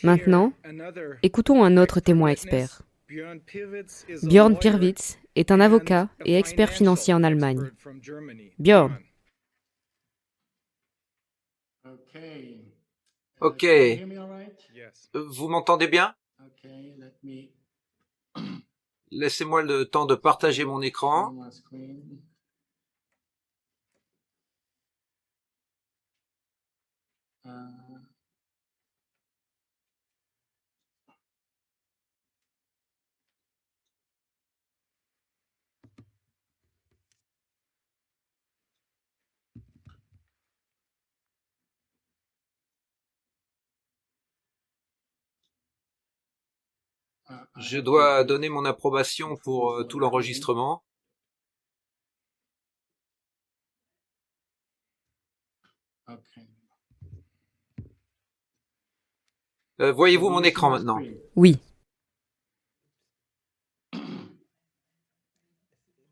Maintenant, écoutons un autre témoin expert. Björn Pirwitz est un avocat et expert financier en Allemagne. Björn. Ok. Vous m'entendez bien? Laissez-moi le temps de partager mon écran. Je dois donner mon approbation pour tout l'enregistrement. Voyez-vous mon écran maintenant? Oui.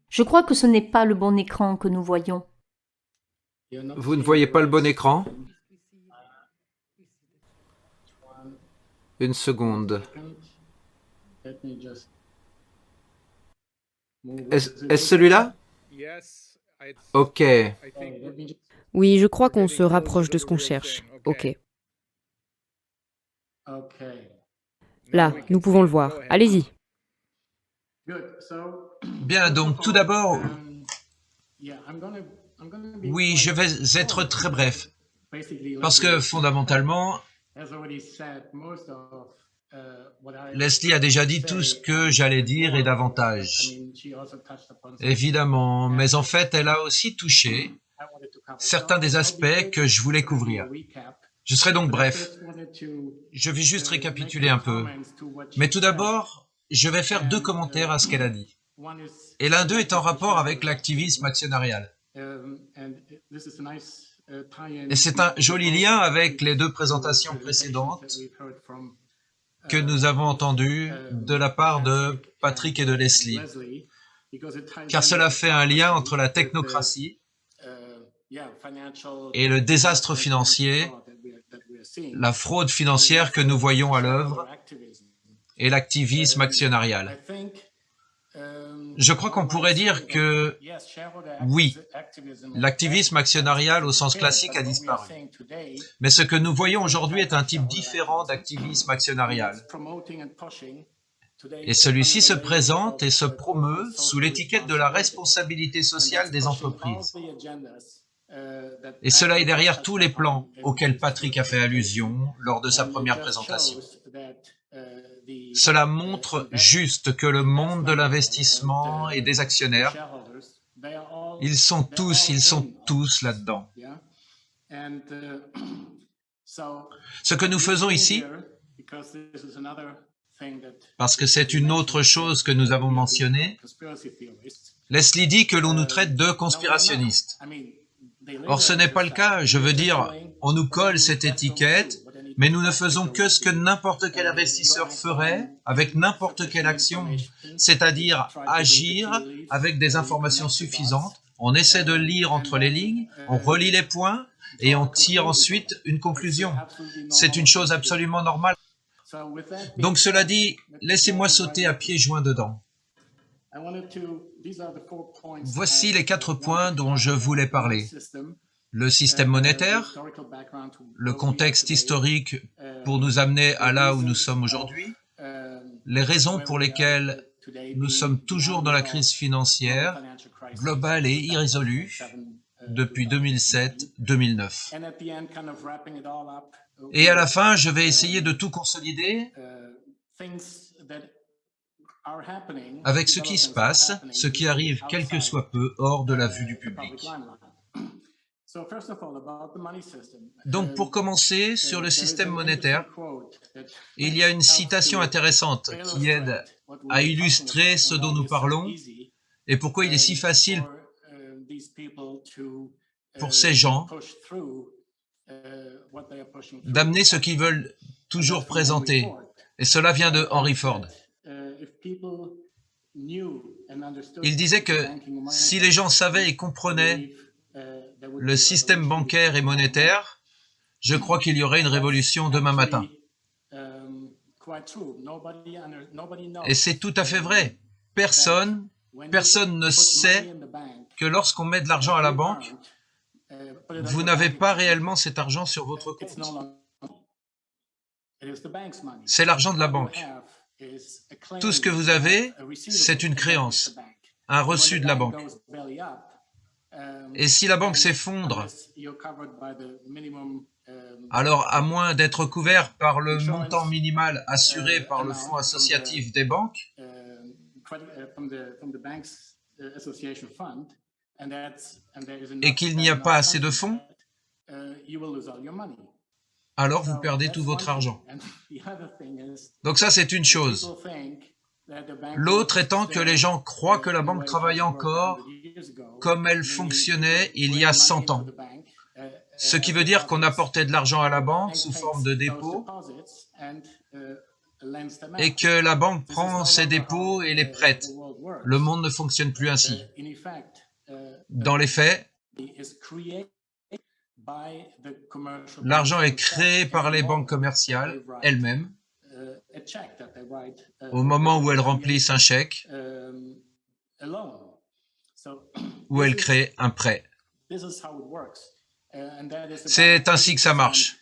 Je crois que ce n'est pas le bon écran que nous voyons. Vous ne voyez pas le bon écran? Une seconde. Est-ce celui-là? Ok. Oui, je crois qu'on se rapproche de ce qu'on cherche. Ok. Là, nous pouvons le voir. Allez-y. Bien, donc tout d'abord, oui, je vais être très bref. Parce que fondamentalement, Leslie a déjà dit tout ce que j'allais dire et davantage. Évidemment, mais en fait, elle a aussi touché certains des aspects que je voulais couvrir. Je serai donc bref. Je vais juste récapituler un peu. Mais tout d'abord, je vais faire 2 commentaires à ce qu'elle a dit. Et l'un d'eux est en rapport avec l'activisme actionnarial. Et c'est un joli lien avec les 2 présentations précédentes que nous avons entendues de la part de Patrick et de Leslie. Car cela fait un lien entre la technocratie et le désastre financier, la fraude financière que nous voyons à l'œuvre et l'activisme actionnarial. Je crois qu'on pourrait dire que, oui, l'activisme actionnarial au sens classique a disparu. Mais ce que nous voyons aujourd'hui est un type différent d'activisme actionnarial. Et celui-ci se présente et se promeut sous l'étiquette de la responsabilité sociale des entreprises. Et cela est derrière tous les plans auxquels Patrick a fait allusion lors de sa première présentation. Cela montre juste que le monde de l'investissement et des actionnaires, ils sont tous là-dedans. Ce que nous faisons ici, parce que c'est une autre chose que nous avons mentionnée, Leslie dit que l'on nous traite de conspirationnistes. Or, ce n'est pas le cas, je veux dire, on nous colle cette étiquette, mais nous ne faisons que ce que n'importe quel investisseur ferait avec n'importe quelle action, c'est-à-dire agir avec des informations suffisantes, on essaie de lire entre les lignes, on relit les points et on tire ensuite une conclusion. C'est une chose absolument normale. Donc cela dit, laissez-moi sauter à pieds joints dedans. Voici les 4 points dont je voulais parler. Le système monétaire, le contexte historique pour nous amener à là où nous sommes aujourd'hui, les raisons pour lesquelles nous sommes toujours dans la crise financière, globale et irrésolue, depuis 2007-2009. Et à la fin, je vais essayer de tout consolider avec ce qui se passe, ce qui arrive quelque soit peu hors de la vue du public. Donc pour commencer, sur le système monétaire, il y a une citation intéressante qui aide à illustrer ce dont nous parlons et pourquoi il est si facile pour ces gens d'amener ce qu'ils veulent toujours présenter. Et cela vient de Henry Ford. Il disait que si les gens savaient et comprenaient le système bancaire et monétaire, je crois qu'il y aurait une révolution demain matin. Et c'est tout à fait vrai. Personne ne sait que lorsqu'on met de l'argent à la banque, vous n'avez pas réellement cet argent sur votre compte. C'est l'argent de la banque. Tout ce que vous avez, c'est une créance, un reçu de la banque. Et si la banque s'effondre, alors à moins d'être couvert par le montant minimal assuré par le fonds associatif des banques, et qu'il n'y a pas assez de fonds, alors vous perdez tout votre argent. Donc ça, c'est une chose. L'autre étant que les gens croient que la banque travaille encore comme elle fonctionnait il y a 100 ans. Ce qui veut dire qu'on apportait de l'argent à la banque sous forme de dépôt et que la banque prend ces dépôts et les prête. Le monde ne fonctionne plus ainsi. Dans les faits, l'argent est créé par les banques commerciales elles-mêmes au moment où elles remplissent un chèque, où elles créent un prêt. C'est ainsi que ça marche.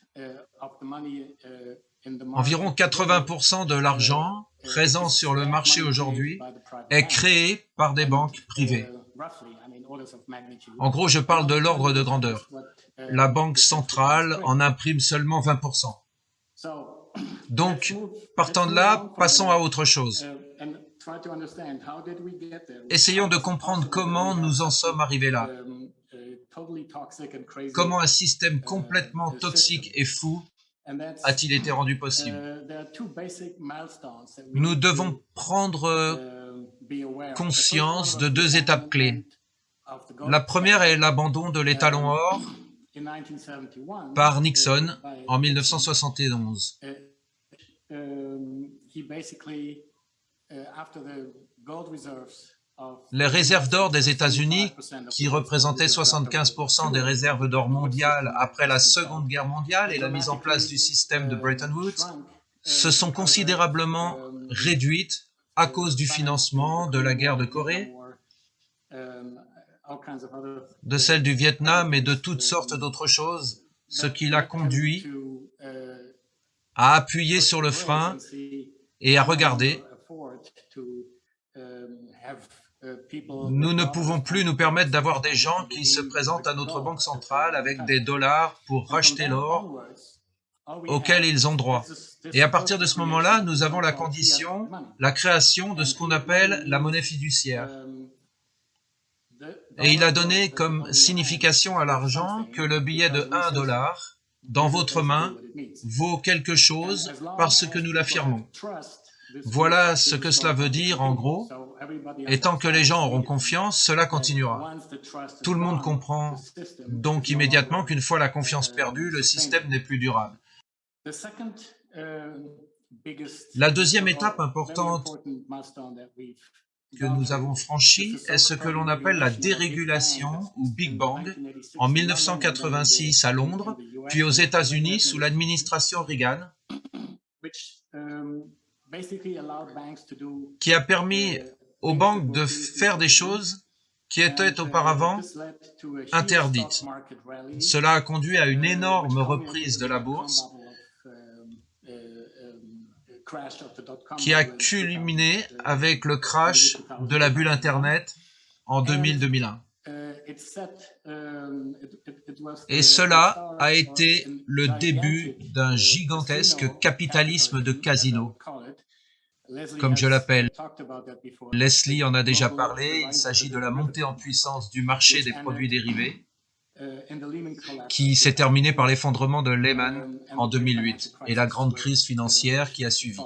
Environ 80% de l'argent présent sur le marché aujourd'hui est créé par des banques privées. En gros, je parle de l'ordre de grandeur. La banque centrale en imprime seulement 20%. Donc, partant de là, passons à autre chose. Essayons de comprendre comment nous en sommes arrivés là. Comment un système complètement toxique et fou a-t-il été rendu possible? Nous devons prendre conscience de deux étapes clés. La première est l'abandon de l'étalon or par Nixon en 1971. Les réserves d'or des États-Unis, qui représentaient 75% des réserves d'or mondiales après la Seconde Guerre mondiale et la mise en place du système de Bretton Woods, se sont considérablement réduites à cause du financement de la guerre de Corée, de celle du Vietnam et de toutes sortes d'autres choses, ce qui l'a conduit à appuyer sur le frein et à regarder. Nous ne pouvons plus nous permettre d'avoir des gens qui se présentent à notre banque centrale avec des dollars pour racheter l'or auquel ils ont droit. Et à partir de ce moment-là, nous avons la condition, la création de ce qu'on appelle la monnaie fiduciaire. Et il a donné comme signification à l'argent que le billet de 1 dollar dans votre main vaut quelque chose parce que nous l'affirmons. Voilà ce que cela veut dire en gros, et tant que les gens auront confiance, cela continuera. Tout le monde comprend donc immédiatement qu'une fois la confiance perdue, le système n'est plus durable. La deuxième étape importante que nous avons franchie est ce que l'on appelle la dérégulation ou Big Bang en 1986 à Londres, puis aux États-Unis sous l'administration Reagan, qui a permis aux banques de faire des choses qui étaient auparavant interdites. Cela a conduit à une énorme reprise de la bourse qui a culminé avec le crash de la bulle Internet en 2000-2001. Et cela a été le début d'un gigantesque capitalisme de casino, comme je l'appelle. Leslie en a déjà parlé, il s'agit de la montée en puissance du marché des produits dérivés, qui s'est terminé par l'effondrement de Lehman en 2008 et la grande crise financière qui a suivi.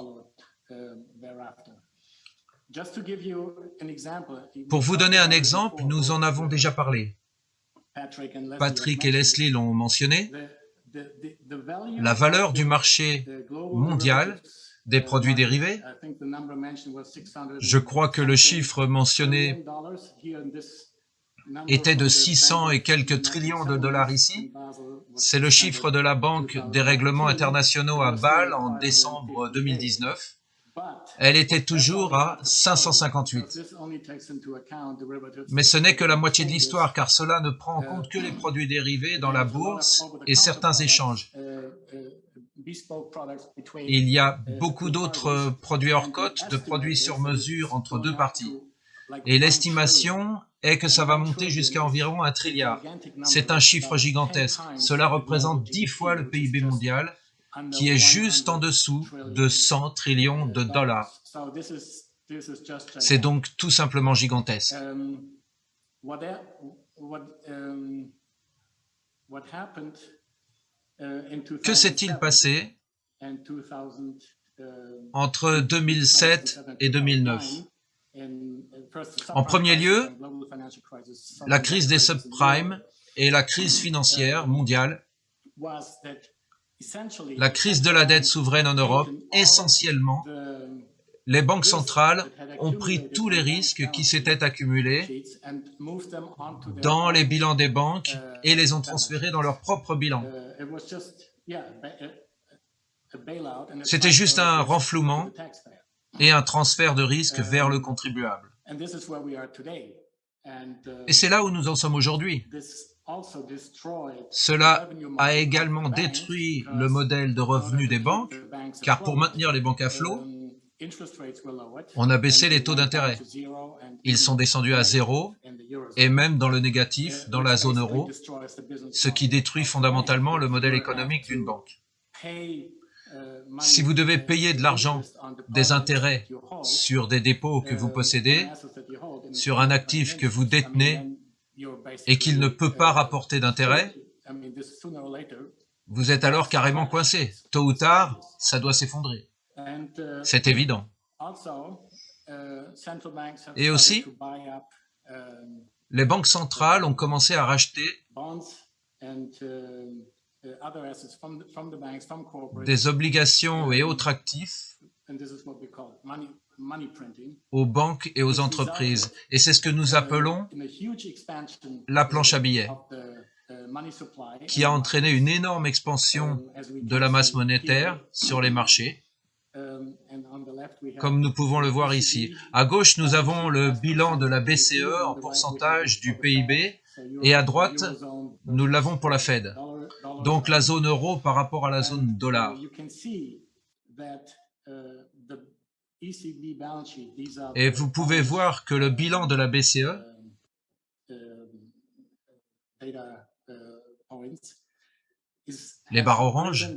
Pour vous donner un exemple, nous en avons déjà parlé. Patrick et Leslie l'ont mentionné. La valeur du marché mondial des produits dérivés, je crois que le chiffre mentionné était de 600 et quelques trillions de dollars ici. C'est le chiffre de la Banque des règlements internationaux à Bâle en décembre 2019. Elle était toujours à 558. Mais ce n'est que la moitié de l'histoire, car cela ne prend en compte que les produits dérivés dans la bourse et certains échanges. Il y a beaucoup d'autres produits hors cote, de produits sur mesure entre deux parties. Et l'estimation est que ça va monter jusqu'à environ 1 trilliard. C'est un chiffre gigantesque. Cela représente 10 fois le PIB mondial, qui est juste en dessous de 100 trillions de dollars. C'est donc tout simplement gigantesque. Que s'est-il passé entre 2007 et 2009? En premier lieu, la crise des subprimes et la crise financière mondiale. La crise de la dette souveraine en Europe, essentiellement, les banques centrales ont pris tous les risques qui s'étaient accumulés dans les bilans des banques et les ont transférés dans leur propre bilan. C'était juste un renflouement et un transfert de risque vers le contribuable. Et c'est là où nous en sommes aujourd'hui. Cela a également détruit le modèle de revenus des banques, car pour maintenir les banques à flot, on a baissé les taux d'intérêt. Ils sont descendus à 0 et même dans le négatif dans la zone euro, ce qui détruit fondamentalement le modèle économique d'une banque. Si vous devez payer de l'argent, des intérêts sur des dépôts que vous possédez, sur un actif que vous détenez et qu'il ne peut pas rapporter d'intérêt, vous êtes alors carrément coincé. Tôt ou tard, ça doit s'effondrer. C'est évident. Et aussi, les banques centrales ont commencé à racheter des obligations et autres actifs aux banques et aux entreprises. Et c'est ce que nous appelons la planche à billets, qui a entraîné une énorme expansion de la masse monétaire sur les marchés, comme nous pouvons le voir ici. À gauche, nous avons le bilan de la BCE en pourcentage du PIB, et à droite, nous l'avons pour la Fed. Donc la zone euro par rapport à la zone dollar. Et vous pouvez voir que le bilan de la BCE les barres oranges,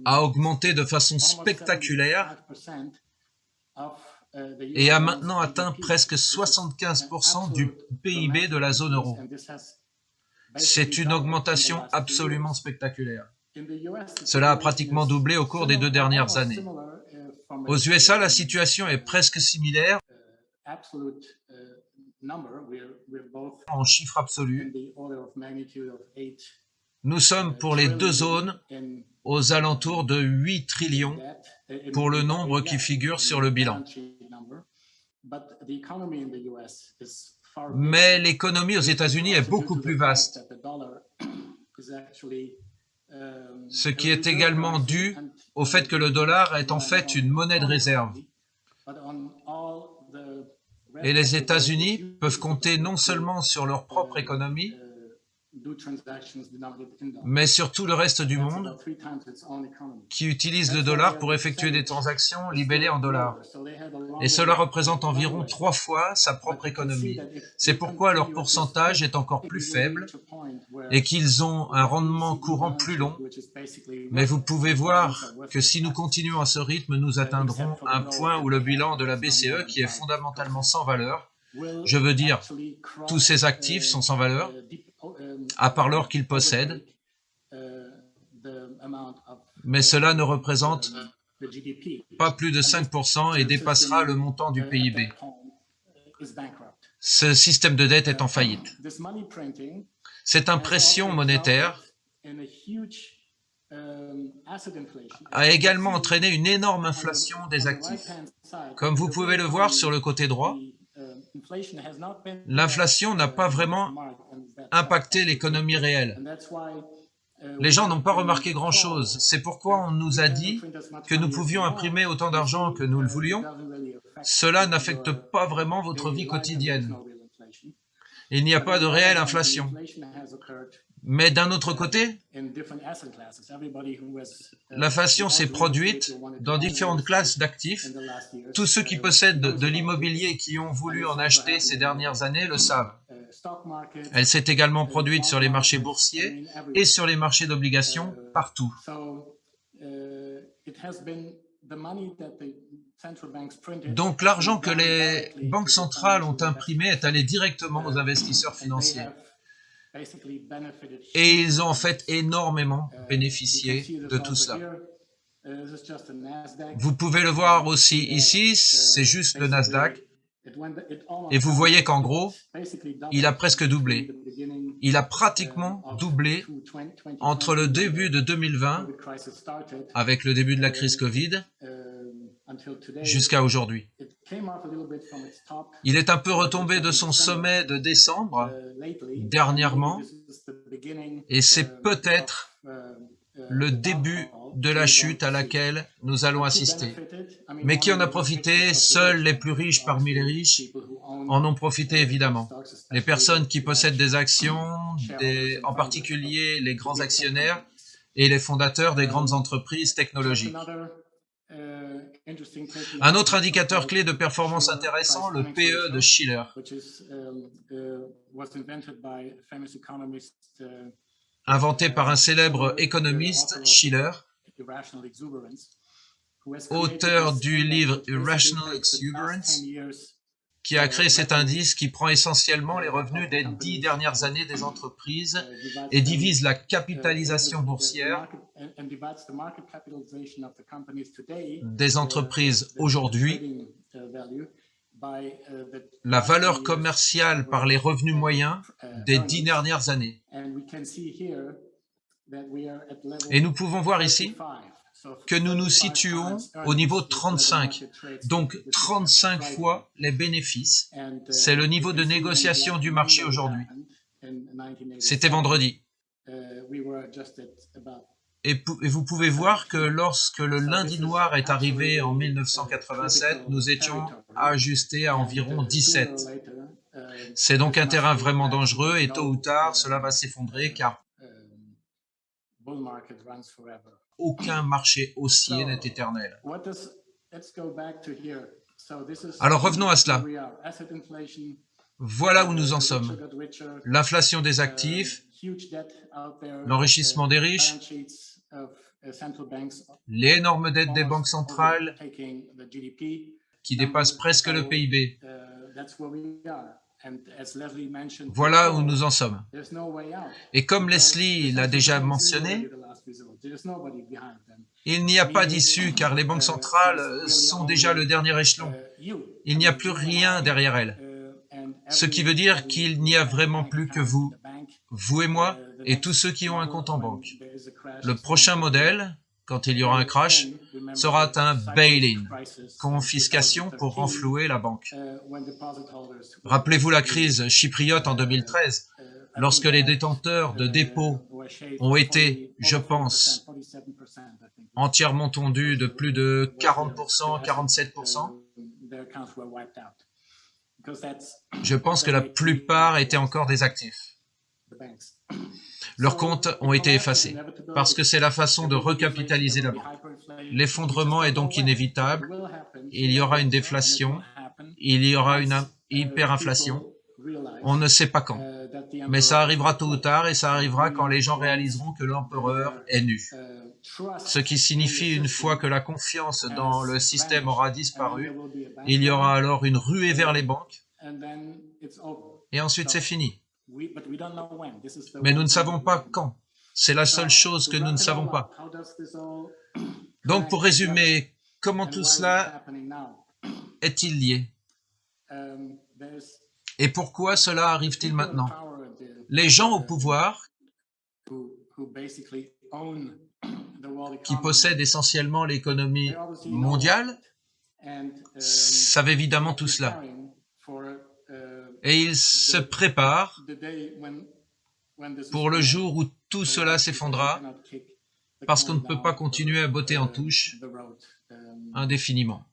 a augmenté de façon spectaculaire et a maintenant atteint presque 75% du PIB de la zone euro. C'est une augmentation absolument spectaculaire. Cela a pratiquement doublé au cours des 2 dernières années. Aux USA, la situation est presque similaire en chiffres absolus. Nous sommes pour les 2 zones aux alentours de 8 trillions pour le nombre qui figure sur le bilan. Mais l'économie aux États-Unis est beaucoup plus vaste, ce qui est également dû au fait que le dollar est en fait une monnaie de réserve. Et les États-Unis peuvent compter non seulement sur leur propre économie, mais sur tout le reste du monde qui utilise le dollar pour effectuer des transactions libellées en dollars. Et cela représente environ 3 fois sa propre économie. C'est pourquoi leur pourcentage est encore plus faible et qu'ils ont un rendement courant plus long. Mais vous pouvez voir que si nous continuons à ce rythme, nous atteindrons un point où le bilan de la BCE, qui est fondamentalement sans valeur, je veux dire, tous ces actifs sont sans valeur, à part l'or qu'ils possèdent, mais cela ne représente pas plus de 5% et dépassera le montant du PIB. Ce système de dette est en faillite. Cette impression monétaire a également entraîné une énorme inflation des actifs. Comme vous pouvez le voir sur le côté droit, L'inflation n'a pas vraiment impacté l'économie réelle. Les gens n'ont pas remarqué grand-chose. C'est pourquoi on nous a dit que nous pouvions imprimer autant d'argent que nous le voulions. Cela n'affecte pas vraiment votre vie quotidienne. Il n'y a pas de réelle inflation. Mais d'un autre côté, l'inflation s'est produite dans différentes classes d'actifs. Tous ceux qui possèdent de l'immobilier et qui ont voulu en acheter ces dernières années le savent. Elle s'est également produite sur les marchés boursiers et sur les marchés d'obligations partout. Donc l'argent que les banques centrales ont imprimé est allé directement aux investisseurs financiers. Et ils ont en fait énormément bénéficié de tout cela. Vous pouvez le voir aussi ici, c'est juste le Nasdaq. Et vous voyez qu'en gros, il a presque doublé. Il a pratiquement doublé entre le début de 2020, avec le début de la crise Covid, jusqu'à aujourd'hui. Il est un peu retombé de son sommet de décembre, dernièrement, et c'est peut-être le début de la chute à laquelle nous allons assister. Mais qui en a profité? Seuls les plus riches parmi les riches en ont profité évidemment. Les personnes qui possèdent des actions, en particulier les grands actionnaires et les fondateurs des grandes entreprises technologiques. Un autre indicateur clé de performance intéressant, le PE de Shiller. Inventé par un célèbre économiste, Shiller, auteur du livre Irrational Exuberance, qui a créé cet indice qui prend essentiellement les revenus des 10 dernières années des entreprises et divise la capitalisation boursière des entreprises aujourd'hui, la valeur commerciale par les revenus moyens des 10 dernières années. Et nous pouvons voir ici que nous nous situons au niveau 35, donc 35 fois les bénéfices. C'est le niveau de négociation du marché aujourd'hui. C'était vendredi. Et vous pouvez voir que lorsque le lundi noir est arrivé en 1987, nous étions ajustés à environ 17. C'est donc un terrain vraiment dangereux et tôt ou tard, cela va s'effondrer car aucun marché haussier n'est éternel. Alors revenons à cela. Voilà où nous en sommes. L'inflation des actifs, l'enrichissement des riches, l'énorme dette des banques centrales qui dépasse presque le PIB. Voilà où nous en sommes. Et comme Leslie l'a déjà mentionné, il n'y a pas d'issue car les banques centrales sont déjà le dernier échelon. Il n'y a plus rien derrière elles. Ce qui veut dire qu'il n'y a vraiment plus que vous et moi, et tous ceux qui ont un compte en banque. Le prochain modèle, quand il y aura un crash, sera un bail-in, confiscation pour renflouer la banque. Rappelez-vous la crise chypriote en 2013, lorsque les détenteurs de dépôts ont été, je pense, entièrement tondus de plus de 40%, 47%. Je pense que la plupart étaient encore des actifs. Leurs comptes ont été effacés, parce que c'est la façon de recapitaliser la banque. L'effondrement est donc inévitable, il y aura une déflation, il y aura une hyperinflation, on ne sait pas quand. Mais ça arrivera tôt ou tard et ça arrivera quand les gens réaliseront que l'empereur est nu. Ce qui signifie une fois que la confiance dans le système aura disparu, il y aura alors une ruée vers les banques et ensuite c'est fini. Mais nous ne savons pas quand. C'est la seule chose que nous ne savons pas. Donc pour résumer, comment tout cela est-il lié? Et pourquoi cela arrive-t-il maintenant? Les gens au pouvoir, qui possèdent essentiellement l'économie mondiale, savent évidemment tout cela. Et il se prépare pour le jour où tout cela s'effondra, parce qu'on ne peut pas continuer à botter en touche indéfiniment.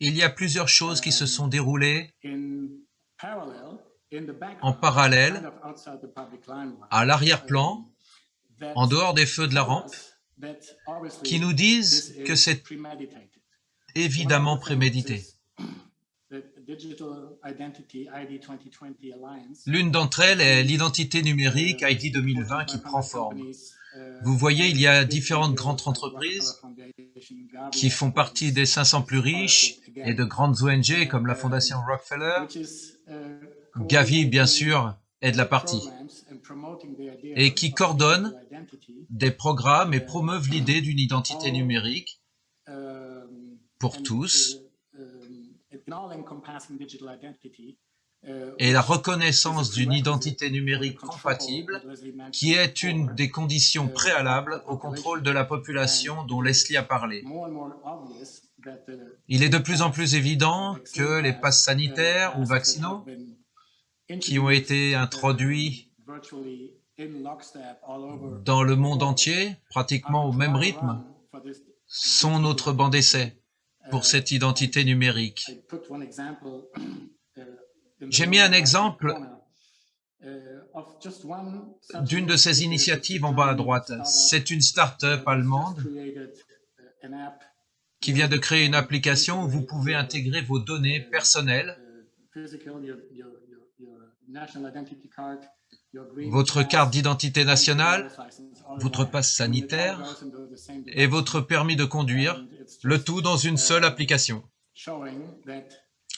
Il y a plusieurs choses qui se sont déroulées en parallèle, à l'arrière-plan, en dehors des feux de la rampe, qui nous disent que c'est évidemment prémédité. L'une d'entre elles est l'identité numérique ID 2020 qui prend forme. Vous voyez, il y a différentes grandes entreprises qui font partie des 500 plus riches et de grandes ONG comme la Fondation Rockefeller. Gavi, bien sûr, est de la partie, et qui coordonnent des programmes et promeuvent l'idée d'une identité numérique pour tous et la reconnaissance d'une identité numérique compatible qui est une des conditions préalables au contrôle de la population dont Leslie a parlé. Il est de plus en plus évident que les passes sanitaires ou vaccinaux qui ont été introduits dans le monde entier, pratiquement au même rythme, sont notre banc d'essai pour cette identité numérique. J'ai mis un exemple d'une de ces initiatives en bas à droite. C'est une start-up allemande qui vient de créer une application où vous pouvez intégrer vos données personnelles, votre carte d'identité nationale, votre passe sanitaire et votre permis de conduire, le tout dans une seule application.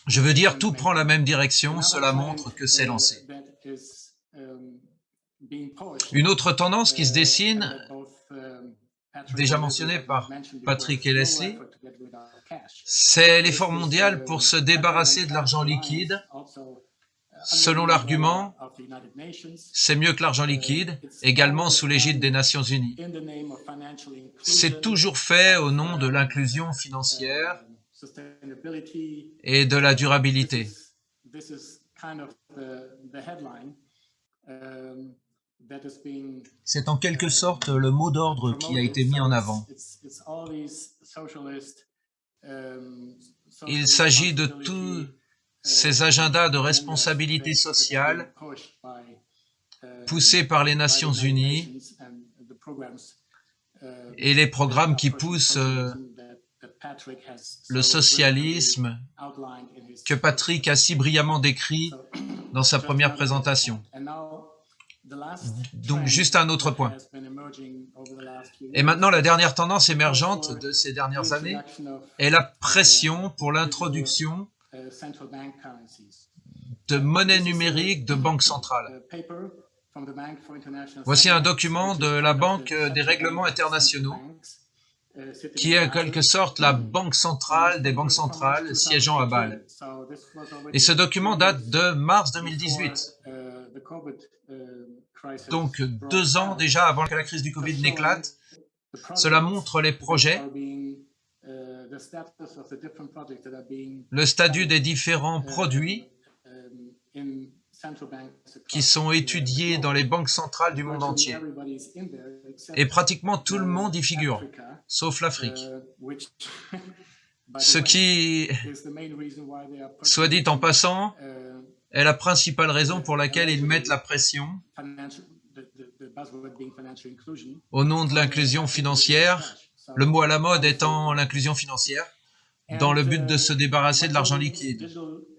Je veux dire, tout prend la même direction, cela montre que c'est lancé. Une autre tendance qui se dessine, déjà mentionnée par Patrick et Leslie, c'est l'effort mondial pour se débarrasser de l'argent liquide. Selon l'argument, c'est mieux que l'argent liquide, également sous l'égide des Nations Unies. C'est toujours fait au nom de l'inclusion financière et de la durabilité. C'est en quelque sorte le mot d'ordre qui a été mis en avant. Il s'agit de tous ces agendas de responsabilité sociale poussés par les Nations Unies et les programmes qui poussent le socialisme que Patrick a si brillamment décrit dans sa première présentation. Donc, juste un autre point. Et maintenant, la dernière tendance émergente de ces dernières années est la pression pour l'introduction de monnaie numérique de banque centrale. Voici un document de la Banque des règlements internationaux, qui est en quelque sorte la banque centrale des banques centrales siégeant à Bâle. Et ce document date de mars 2018. Donc 2 ans déjà avant que la crise du Covid n'éclate. Cela montre les projets, le statut des différents produits qui sont étudiés dans les banques centrales du monde entier. Et pratiquement tout le monde y figure, sauf l'Afrique. Ce qui, soit dit en passant, est la principale raison pour laquelle ils mettent la pression au nom de l'inclusion financière, le mot à la mode étant l'inclusion financière, dans le but de se débarrasser de l'argent liquide.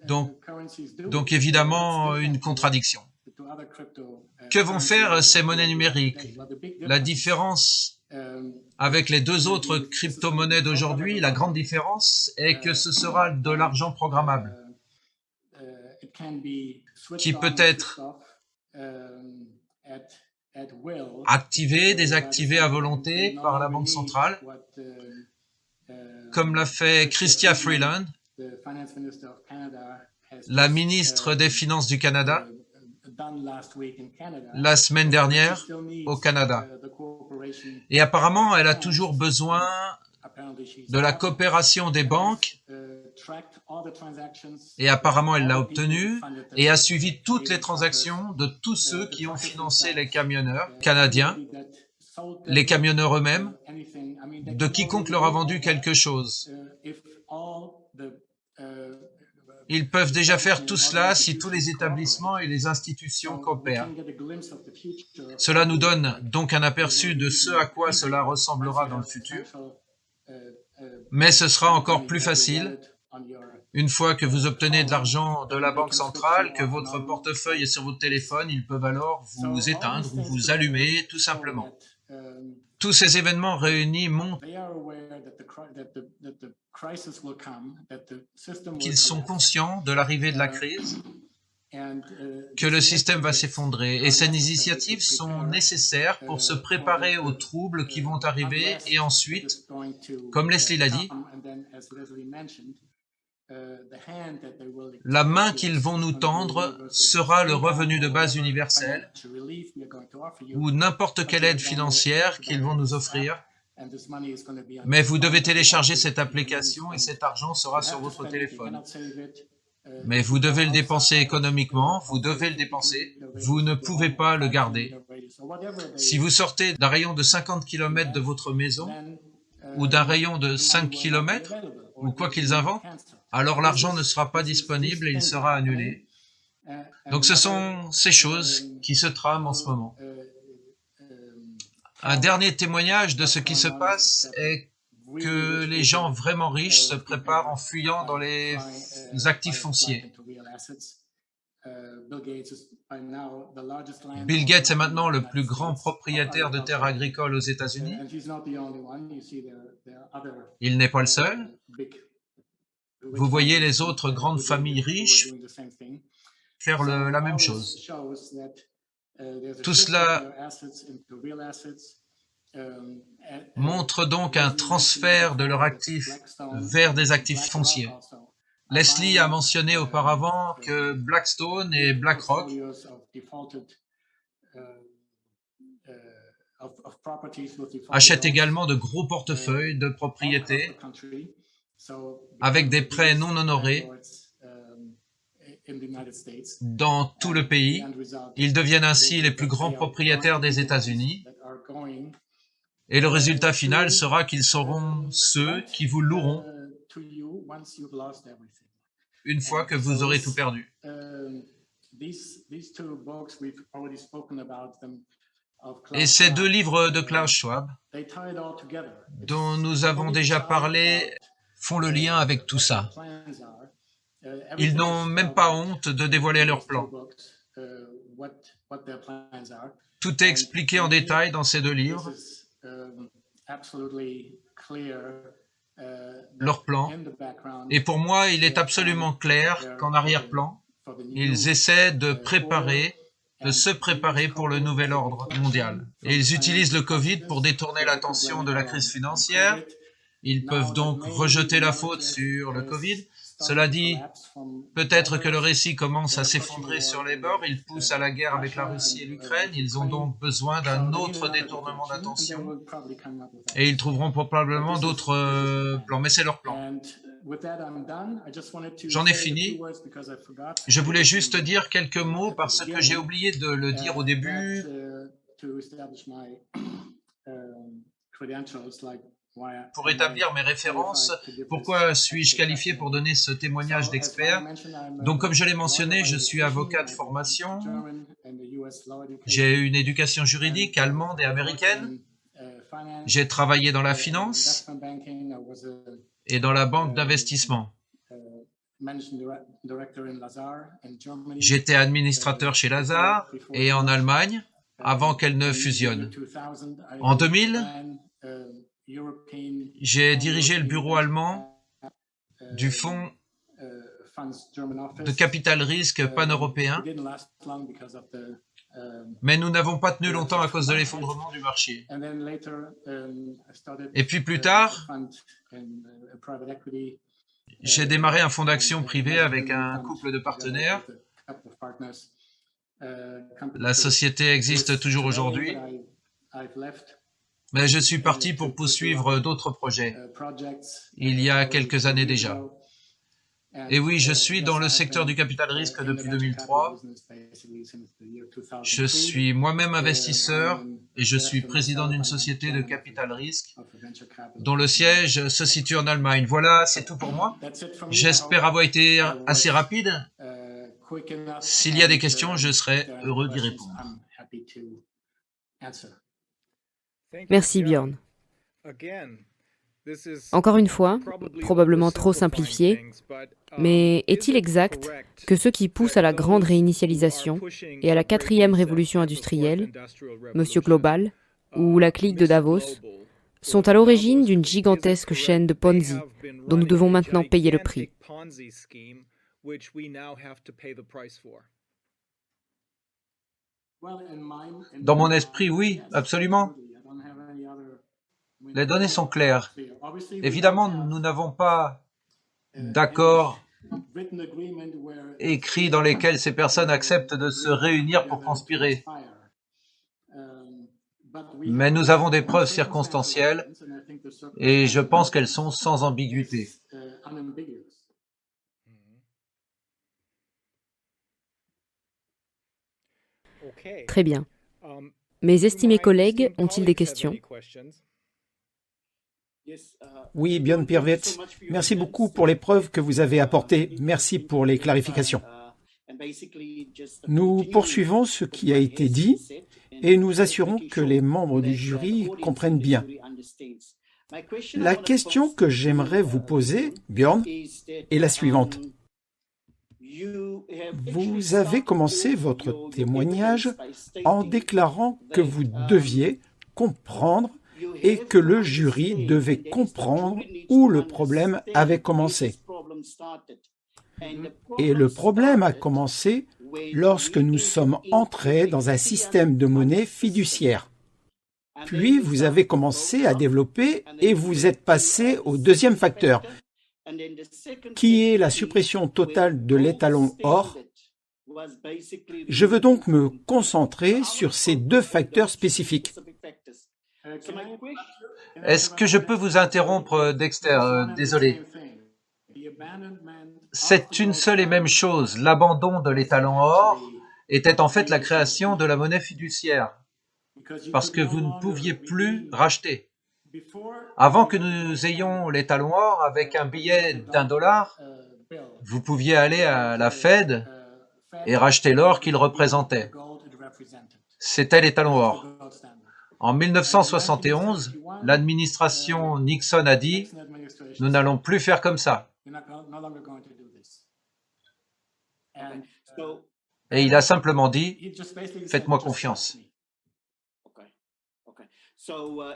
Donc évidemment, une contradiction. Que vont faire ces monnaies numériques? La différence avec les 2 autres crypto-monnaies d'aujourd'hui, la grande différence est que ce sera de l'argent programmable, qui peut être activé, désactivé à volonté par la Banque centrale, comme l'a fait Chrystia Freeland, la ministre des Finances du Canada, la semaine dernière au Canada. Et apparemment, elle a toujours besoin de la coopération des banques, et apparemment elle l'a obtenue, et a suivi toutes les transactions de tous ceux qui ont financé les camionneurs canadiens, les camionneurs eux-mêmes, de quiconque leur a vendu quelque chose. Ils peuvent déjà faire tout cela si tous les établissements et les institutions coopèrent. Cela nous donne donc un aperçu de ce à quoi cela ressemblera dans le futur, mais ce sera encore plus facile une fois que vous obtenez de l'argent de la Banque centrale, que votre portefeuille est sur votre téléphone, ils peuvent alors vous éteindre ou vous allumer tout simplement. Tous ces événements réunis montrent qu'ils sont conscients de l'arrivée de la crise, que le système va s'effondrer. Et ces initiatives sont nécessaires pour se préparer aux troubles qui vont arriver et ensuite, comme Leslie l'a dit, la main qu'ils vont nous tendre sera le revenu de base universel ou n'importe quelle aide financière qu'ils vont nous offrir. Mais vous devez télécharger cette application et cet argent sera sur votre téléphone. Mais vous devez le dépenser économiquement, vous devez le dépenser, vous ne pouvez pas le garder. Si vous sortez d'un rayon de 50 km de votre maison ou d'un rayon de 5 km, ou quoi qu'ils inventent, alors l'argent ne sera pas disponible et il sera annulé. Donc ce sont ces choses qui se trament en ce moment. Un dernier témoignage de ce qui se passe est que les gens vraiment riches se préparent en fuyant dans les actifs fonciers. Bill Gates est maintenant le plus grand propriétaire de terres agricoles aux États-Unis. Il n'est pas le seul. Vous voyez les autres grandes familles riches faire la même chose. Tout cela montre donc un transfert de leurs actifs vers des actifs fonciers. Leslie a mentionné auparavant que Blackstone et BlackRock achètent également de gros portefeuilles de propriétés avec des prêts non honorés dans tout le pays. Ils deviennent ainsi les plus grands propriétaires des États-Unis. Et le résultat final sera qu'ils seront ceux qui vous loueront une fois que vous aurez tout perdu. Et ces deux livres de Klaus Schwab, dont nous avons déjà parlé, font le lien avec tout ça. Ils n'ont même pas honte de dévoiler leurs plans. Tout est expliqué en détail dans ces deux livres. Leur plan. Et pour moi, il est absolument clair qu'en arrière-plan, ils essaient de se préparer pour le nouvel ordre mondial. Et ils utilisent le Covid pour détourner l'attention de la crise financière. Ils peuvent donc rejeter la faute sur le Covid. Cela dit, peut-être que le récit commence à s'effondrer sur les bords, ils poussent à la guerre avec la Russie et l'Ukraine, ils ont donc besoin d'un autre détournement d'attention et ils trouveront probablement d'autres plans, mais c'est leur plan. J'en ai fini. Je voulais juste dire quelques mots parce que j'ai oublié de le dire au début. Pour établir mes références, pourquoi suis-je qualifié pour donner ce témoignage d'expert? Donc, comme je l'ai mentionné, je suis avocat de formation. J'ai une éducation juridique allemande et américaine. J'ai travaillé dans la finance et dans la banque d'investissement. J'étais administrateur chez Lazard et en Allemagne avant qu'elle ne fusionne. En 2000, j'ai dirigé le bureau allemand du fonds de capital risque pan-européen, mais nous n'avons pas tenu longtemps à cause de l'effondrement du marché. Et puis plus tard, j'ai démarré un fonds d'action privé avec un couple de partenaires. La société existe toujours aujourd'hui. Mais je suis parti pour poursuivre d'autres projets, il y a quelques années déjà. Et oui, je suis dans le secteur du capital risque depuis 2003. Je suis moi-même investisseur et je suis président d'une société de capital risque dont le siège se situe en Allemagne. Voilà, c'est tout pour moi. J'espère avoir été assez rapide. S'il y a des questions, je serai heureux d'y répondre. Merci Björn. Encore une fois, probablement trop simplifié, mais est-il exact que ceux qui poussent à la grande réinitialisation et à la 4e révolution industrielle, Monsieur Global ou la clique de Davos, sont à l'origine d'une gigantesque chaîne de Ponzi dont nous devons maintenant payer le prix? Dans mon esprit, oui, absolument. Les données sont claires. Évidemment, nous n'avons pas d'accord écrit dans lesquels ces personnes acceptent de se réunir pour conspirer. Mais nous avons des preuves circonstancielles et je pense qu'elles sont sans ambiguïté. Très bien. Mes estimés collègues ont-ils des questions? Oui, Björn Pirvitz, merci beaucoup pour les preuves que vous avez apportées. Merci pour les clarifications. Nous poursuivons ce qui a été dit et nous assurons que les membres du jury comprennent bien. La question que j'aimerais vous poser, Björn, est la suivante. Vous avez commencé votre témoignage en déclarant que vous deviez comprendre et que le jury devait comprendre où le problème avait commencé. Et le problème a commencé lorsque nous sommes entrés dans un système de monnaie fiduciaire. Puis vous avez commencé à développer et vous êtes passé au deuxième facteur, qui est la suppression totale de l'étalon or. Je veux donc me concentrer sur ces deux facteurs spécifiques. Est-ce que je peux vous interrompre, Dexter? Désolé. C'est une seule et même chose. L'abandon de l'étalon or était en fait la création de la monnaie fiduciaire, parce que vous ne pouviez plus racheter. Avant que nous ayons l'étalon or avec un billet d'$1, vous pouviez aller à la Fed et racheter l'or qu'il représentait. C'était l'étalon or. En 1971, l'administration Nixon a dit « Nous n'allons plus faire comme ça ». Et il a simplement dit « Faites-moi confiance ».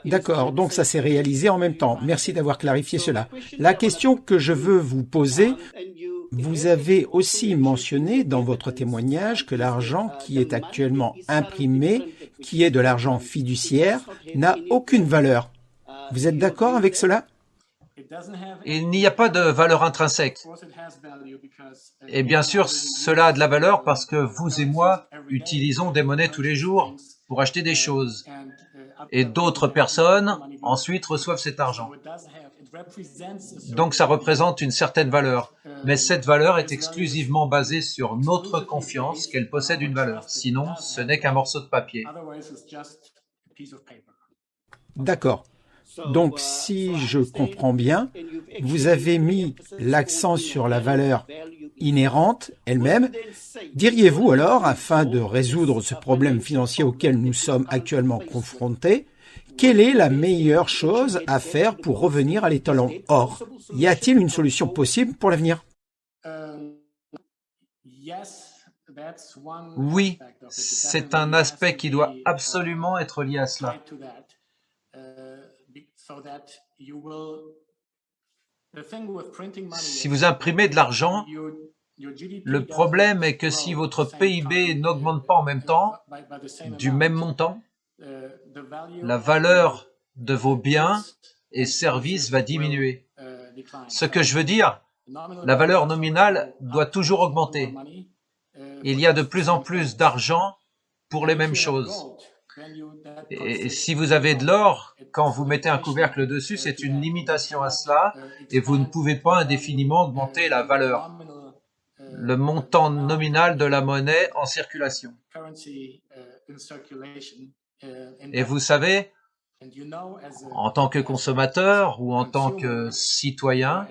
D'accord, donc ça s'est réalisé en même temps. Merci d'avoir clarifié cela. La question que je veux vous poser, vous avez aussi mentionné dans votre témoignage que l'argent qui est actuellement imprimé, qui est de l'argent fiduciaire, n'a aucune valeur. Vous êtes d'accord avec cela? Il n'y a pas de valeur intrinsèque. Et bien sûr, cela a de la valeur parce que vous et moi utilisons des monnaies tous les jours pour acheter des choses. Et d'autres personnes, ensuite, reçoivent cet argent. Donc ça représente une certaine valeur. Mais cette valeur est exclusivement basée sur notre confiance qu'elle possède une valeur. Sinon, ce n'est qu'un morceau de papier. D'accord. Donc, si je comprends bien, vous avez mis l'accent sur la valeur inhérente elle-même. Diriez-vous alors, afin de résoudre ce problème financier auquel nous sommes actuellement confrontés, quelle est la meilleure chose à faire pour revenir à l'étalon or? Y a-t-il une solution possible pour l'avenir? Oui, c'est un aspect qui doit absolument être lié à cela. Si vous imprimez de l'argent, le problème est que si votre PIB n'augmente pas en même temps, du même montant, la valeur de vos biens et services va diminuer. Ce que je veux dire, la valeur nominale doit toujours augmenter. Il y a de plus en plus d'argent pour les mêmes choses. Et si vous avez de l'or, quand vous mettez un couvercle dessus, c'est une limitation à cela et vous ne pouvez pas indéfiniment augmenter la valeur, le montant nominal de la monnaie en circulation. Et vous savez, en tant que consommateur ou en tant que citoyen,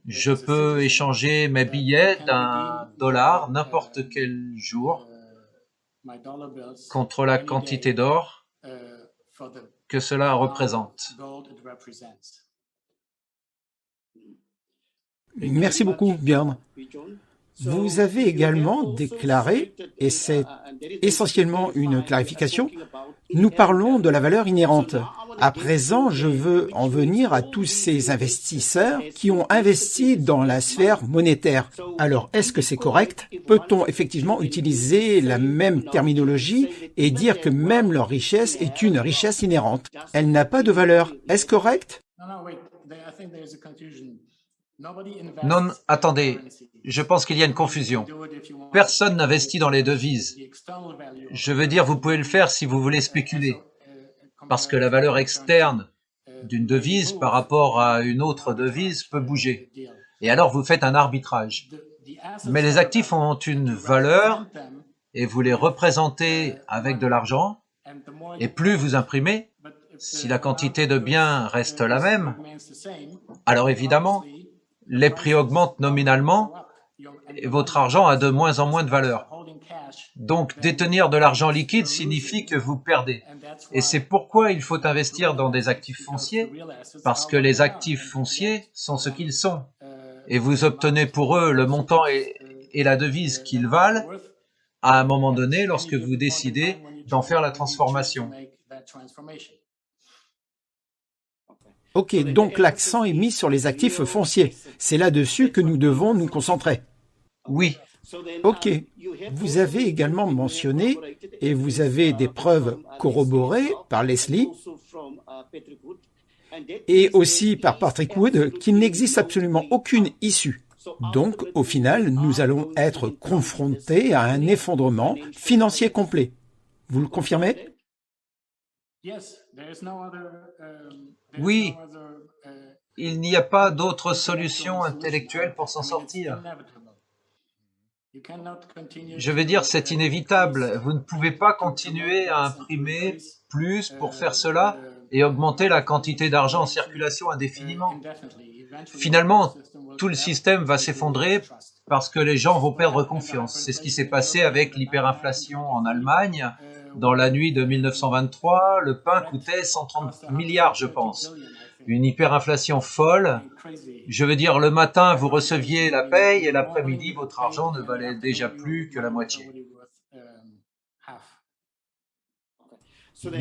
je peux échanger mes billets d'$1 n'importe quel jour contre la quantité d'or que cela représente. Merci beaucoup, Björn. Vous avez également déclaré, et c'est essentiellement une clarification, nous parlons de la valeur inhérente. À présent, je veux en venir à tous ces investisseurs qui ont investi dans la sphère monétaire. Alors, est-ce que c'est correct? Peut-on effectivement utiliser la même terminologie et dire que même leur richesse est une richesse inhérente? Elle n'a pas de valeur. Est-ce correct? Non, attendez, je pense qu'il y a une confusion. Personne n'investit dans les devises. Je veux dire, vous pouvez le faire si vous voulez spéculer, parce que la valeur externe d'une devise par rapport à une autre devise peut bouger. Et alors vous faites un arbitrage. Mais les actifs ont une valeur et vous les représentez avec de l'argent, et plus vous imprimez, si la quantité de biens reste la même, alors évidemment, les prix augmentent nominalement et votre argent a de moins en moins de valeur. Donc, détenir de l'argent liquide signifie que vous perdez. Et c'est pourquoi il faut investir dans des actifs fonciers, parce que les actifs fonciers sont ce qu'ils sont. Et vous obtenez pour eux le montant et la devise qu'ils valent à un moment donné lorsque vous décidez d'en faire la transformation. Ok, donc l'accent est mis sur les actifs fonciers. C'est là-dessus que nous devons nous concentrer. Oui. Ok. Vous avez également mentionné, et vous avez des preuves corroborées par Leslie, et aussi par Patrick Wood, qu'il n'existe absolument aucune issue. Donc, au final, nous allons être confrontés à un effondrement financier complet. Vous le confirmez? Oui, il n'y a pas d'autre solution intellectuelle pour s'en sortir. Je veux dire, c'est inévitable. Vous ne pouvez pas continuer à imprimer plus pour faire cela et augmenter la quantité d'argent en circulation indéfiniment. Finalement, tout le système va s'effondrer parce que les gens vont perdre confiance. C'est ce qui s'est passé avec l'hyperinflation en Allemagne. Dans la nuit de 1923, le pain coûtait 130 milliards, je pense. Une hyperinflation folle. Je veux dire, le matin, vous receviez la paye et l'après-midi, votre argent ne valait déjà plus que la moitié.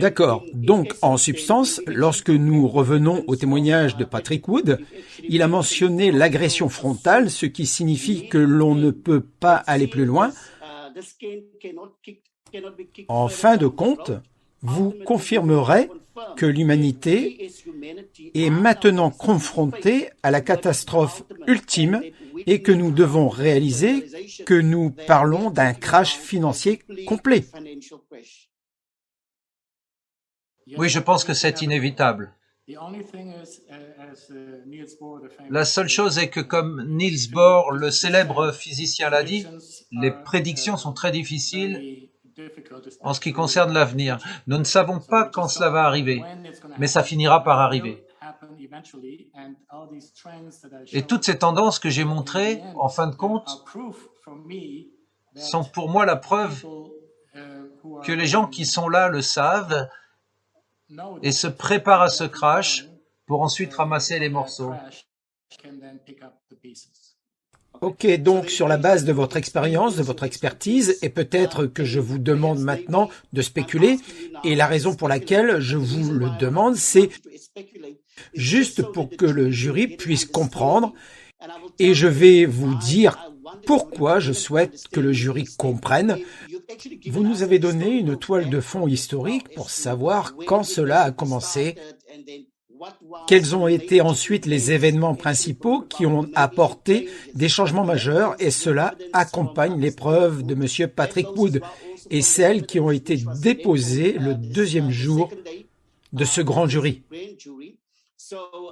D'accord. Donc, en substance, lorsque nous revenons au témoignage de Patrick Wood, il a mentionné l'agression frontale, ce qui signifie que l'on ne peut pas aller plus loin. En fin de compte, vous confirmerez que l'humanité est maintenant confrontée à la catastrophe ultime et que nous devons réaliser que nous parlons d'un crash financier complet. Oui, je pense que c'est inévitable. La seule chose est que, comme Niels Bohr, le célèbre physicien, l'a dit, les prédictions sont très difficiles en ce qui concerne l'avenir. Nous ne savons pas quand cela va arriver, mais ça finira par arriver. Et toutes ces tendances que j'ai montrées, en fin de compte, sont pour moi la preuve que les gens qui sont là le savent et se préparent à ce crash pour ensuite ramasser les morceaux. Ok, donc sur la base de votre expérience, de votre expertise, et peut-être que je vous demande maintenant de spéculer, et la raison pour laquelle je vous le demande, c'est juste pour que le jury puisse comprendre, et je vais vous dire pourquoi je souhaite que le jury comprenne. Vous nous avez donné une toile de fond historique pour savoir quand cela a commencé Quels ont été ensuite les événements principaux qui ont apporté des changements majeurs et cela accompagne l'épreuve de M. Patrick Wood et celles qui ont été déposées le deuxième jour de ce grand jury.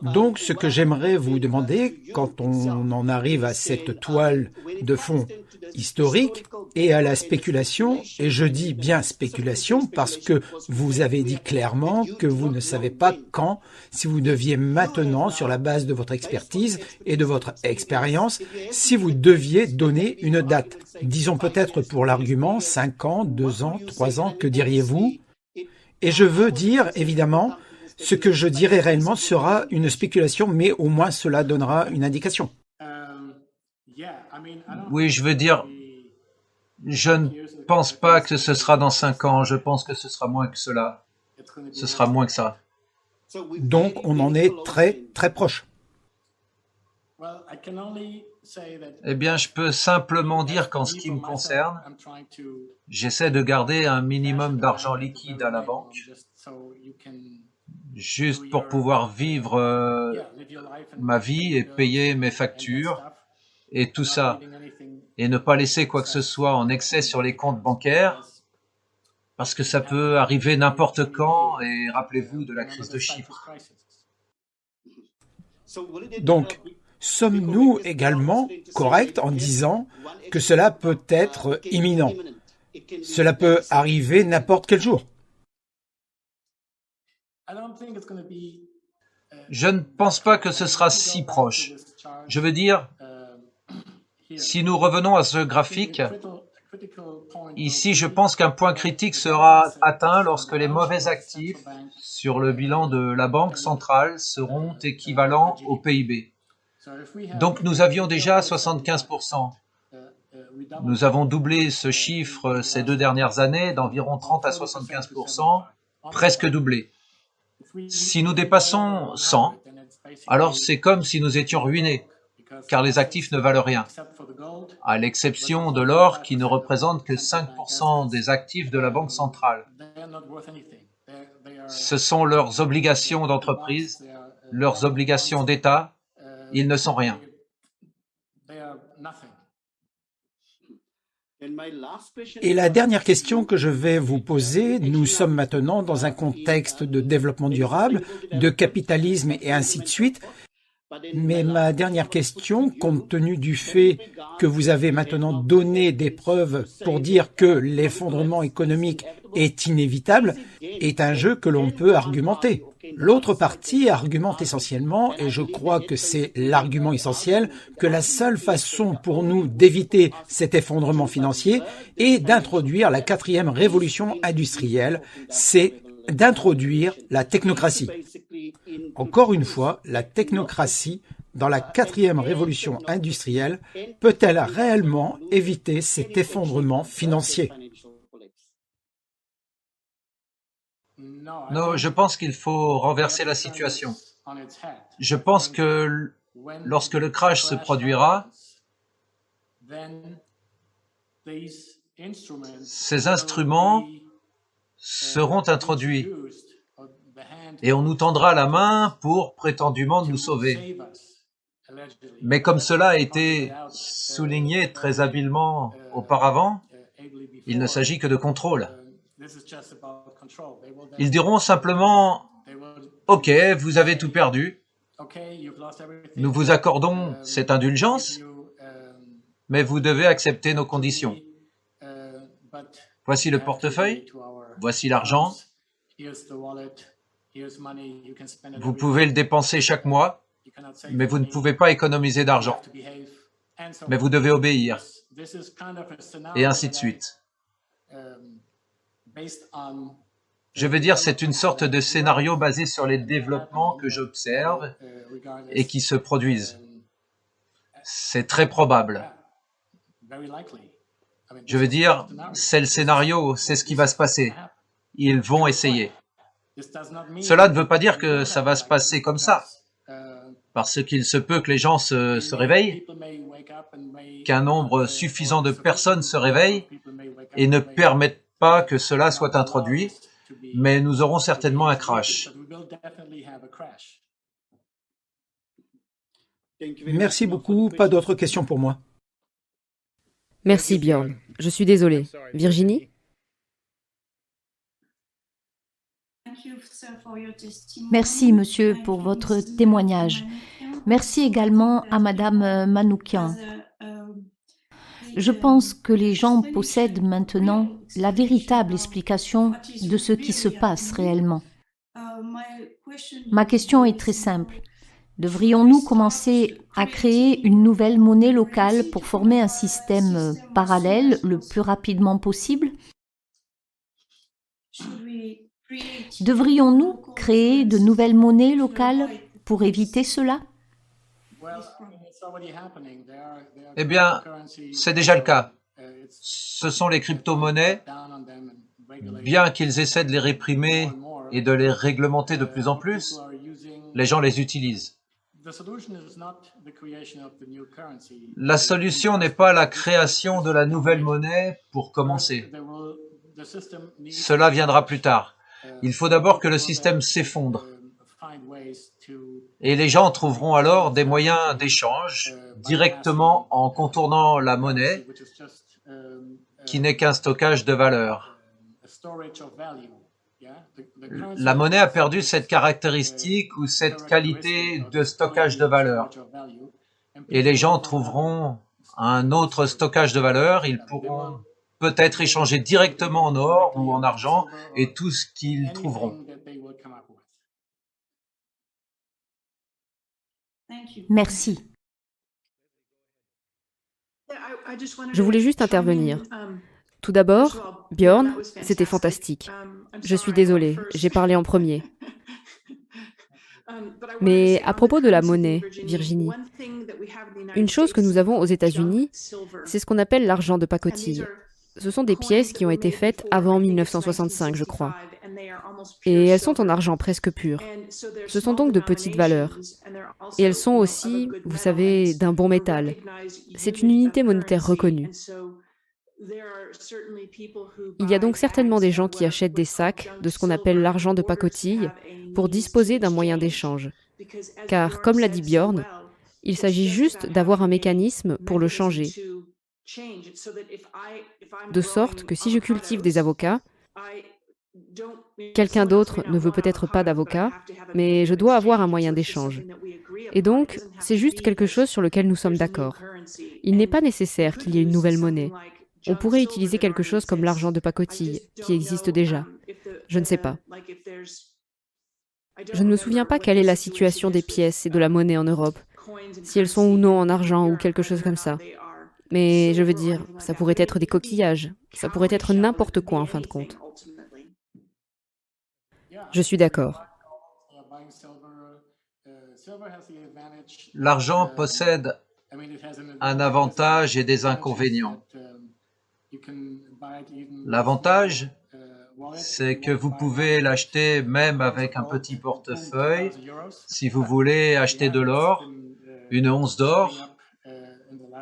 Donc, ce que j'aimerais vous demander, quand on en arrive à cette toile de fond historique et à la spéculation, et je dis bien spéculation parce que vous avez dit clairement que vous ne savez pas quand, si vous deviez maintenant, sur la base de votre expertise et de votre expérience, si vous deviez donner une date. Disons peut-être pour l'argument 5 ans, 2 ans, 3 ans, que diriez-vous? Et je veux dire, évidemment, ce que je dirai réellement sera une spéculation, mais au moins cela donnera une indication. Oui, je veux dire, je ne pense pas que ce sera dans 5 ans, je pense que ce sera moins que cela. Ce sera moins que ça. Donc, on en est très, très proche. Eh bien, je peux simplement dire qu'en ce qui me concerne, j'essaie de garder un minimum d'argent liquide à la banque, juste pour pouvoir vivre ma vie et payer mes factures et tout ça, et ne pas laisser quoi que ce soit en excès sur les comptes bancaires, parce que ça peut arriver n'importe quand, et rappelez-vous de la crise de Chypre. Donc, sommes-nous également corrects en disant que cela peut être imminent? Cela peut arriver n'importe quel jour. Je ne pense pas que ce sera si proche. Je veux dire, si nous revenons à ce graphique, ici je pense qu'un point critique sera atteint lorsque les mauvais actifs sur le bilan de la Banque centrale seront équivalents au PIB. Donc nous avions déjà 75%. Nous avons doublé ce chiffre ces 2 dernières années d'environ 30 à 75%, presque doublé. Si nous dépassons 100, alors c'est comme si nous étions ruinés, car les actifs ne valent rien, à l'exception de l'or qui ne représente que 5% des actifs de la Banque centrale. Ce sont leurs obligations d'entreprise, leurs obligations d'État, ils ne sont rien. Et la dernière question que je vais vous poser, nous sommes maintenant dans un contexte de développement durable, de capitalisme et ainsi de suite. Mais ma dernière question, compte tenu du fait que vous avez maintenant donné des preuves pour dire que l'effondrement économique est inévitable, est un jeu que l'on peut argumenter. L'autre partie argumente essentiellement, et je crois que c'est l'argument essentiel, que la seule façon pour nous d'éviter cet effondrement financier est d'introduire la 4e révolution industrielle, c'est d'introduire la technocratie. Encore une fois, la technocratie, dans la 4e révolution industrielle, peut-elle réellement éviter cet effondrement financier? Non, je pense qu'il faut renverser la situation. Je pense que lorsque le crash se produira, ces instruments seront introduits et on nous tendra la main pour prétendument nous sauver. Mais comme cela a été souligné très habilement auparavant, il ne s'agit que de contrôle. Ils diront simplement « Ok, vous avez tout perdu, nous vous accordons cette indulgence, mais vous devez accepter nos conditions. Voici le portefeuille, voici l'argent, vous pouvez le dépenser chaque mois, mais vous ne pouvez pas économiser d'argent, mais vous devez obéir, et ainsi de suite. » Je veux dire, c'est une sorte de scénario basé sur les développements que j'observe et qui se produisent. C'est très probable. Je veux dire, c'est le scénario, c'est ce qui va se passer. Ils vont essayer. Cela ne veut pas dire que ça va se passer comme ça, parce qu'il se peut que les gens se réveillent, qu'un nombre suffisant de personnes se réveillent et ne permettent pas que cela soit introduit, mais nous aurons certainement un crash. Merci beaucoup. Pas d'autres questions pour moi. Merci Bjorn. Je suis désolée. Virginie? Merci, monsieur, pour votre témoignage. Merci également à Madame Manoukian. Je pense que les gens possèdent maintenant la véritable explication de ce qui se passe réellement. Ma question est très simple. Devrions-nous commencer à créer une nouvelle monnaie locale pour former un système parallèle le plus rapidement possible? Devrions-nous créer de nouvelles monnaies locales pour éviter cela? Eh bien, c'est déjà le cas. Ce sont les crypto-monnaies, bien qu'ils essaient de les réprimer et de les réglementer de plus en plus, les gens les utilisent. La solution n'est pas la création de la nouvelle monnaie pour commencer. Cela viendra plus tard. Il faut d'abord que le système s'effondre. Et les gens trouveront alors des moyens d'échange directement en contournant la monnaie, qui n'est qu'un stockage de valeur. La monnaie a perdu cette caractéristique ou cette qualité de stockage de valeur. Et les gens trouveront un autre stockage de valeur, ils pourront peut-être échanger directement en or ou en argent et tout ce qu'ils trouveront. Merci. Je voulais juste intervenir. Tout d'abord, Bjorn, c'était fantastique. Je suis désolée, j'ai parlé en premier. Mais à propos de la monnaie, Virginie, une chose que nous avons aux États-Unis, c'est ce qu'on appelle l'argent de pacotille. Ce sont des pièces qui ont été faites avant 1965, je crois. Et elles sont en argent presque pur. Ce sont donc de petites valeurs. Et elles sont aussi, vous savez, d'un bon métal. C'est une unité monétaire reconnue. Il y a donc certainement des gens qui achètent des sacs de ce qu'on appelle l'argent de pacotille pour disposer d'un moyen d'échange. Car, comme l'a dit Bjorn, il s'agit juste d'avoir un mécanisme pour le changer. De sorte que si je cultive des avocats, quelqu'un d'autre ne veut peut-être pas d'avocat, mais je dois avoir un moyen d'échange. Et donc, c'est juste quelque chose sur lequel nous sommes d'accord. Il n'est pas nécessaire qu'il y ait une nouvelle monnaie. On pourrait utiliser quelque chose comme l'argent de pacotille, qui existe déjà. Je ne sais pas. Je ne me souviens pas quelle est la situation des pièces et de la monnaie en Europe, si elles sont ou non en argent ou quelque chose comme ça. Mais je veux dire, ça pourrait être des coquillages, ça pourrait être n'importe quoi en fin de compte. Je suis d'accord. L'argent possède un avantage et des inconvénients. L'avantage, c'est que vous pouvez l'acheter même avec un petit portefeuille. Si vous voulez acheter de l'or, une once d'or,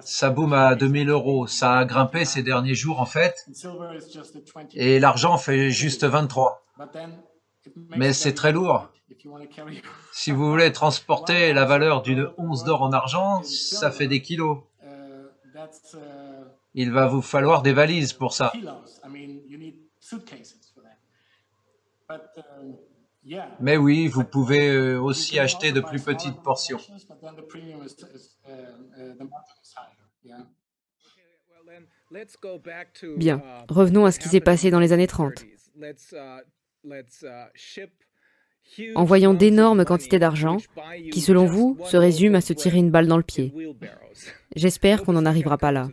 ça boum à 2000 €. Ça a grimpé ces derniers jours en fait, et l'argent fait juste 23. Mais c'est très lourd. Si vous voulez transporter la valeur d'une once d'or en argent, ça fait des kilos. Il va vous falloir des valises pour ça. Mais oui, vous pouvez aussi acheter de plus petites portions. Bien, revenons à ce qui s'est passé dans les années 30. Envoyons d'énormes quantités d'argent qui, selon vous, se résument à se tirer une balle dans le pied. J'espère qu'on n'en arrivera pas là.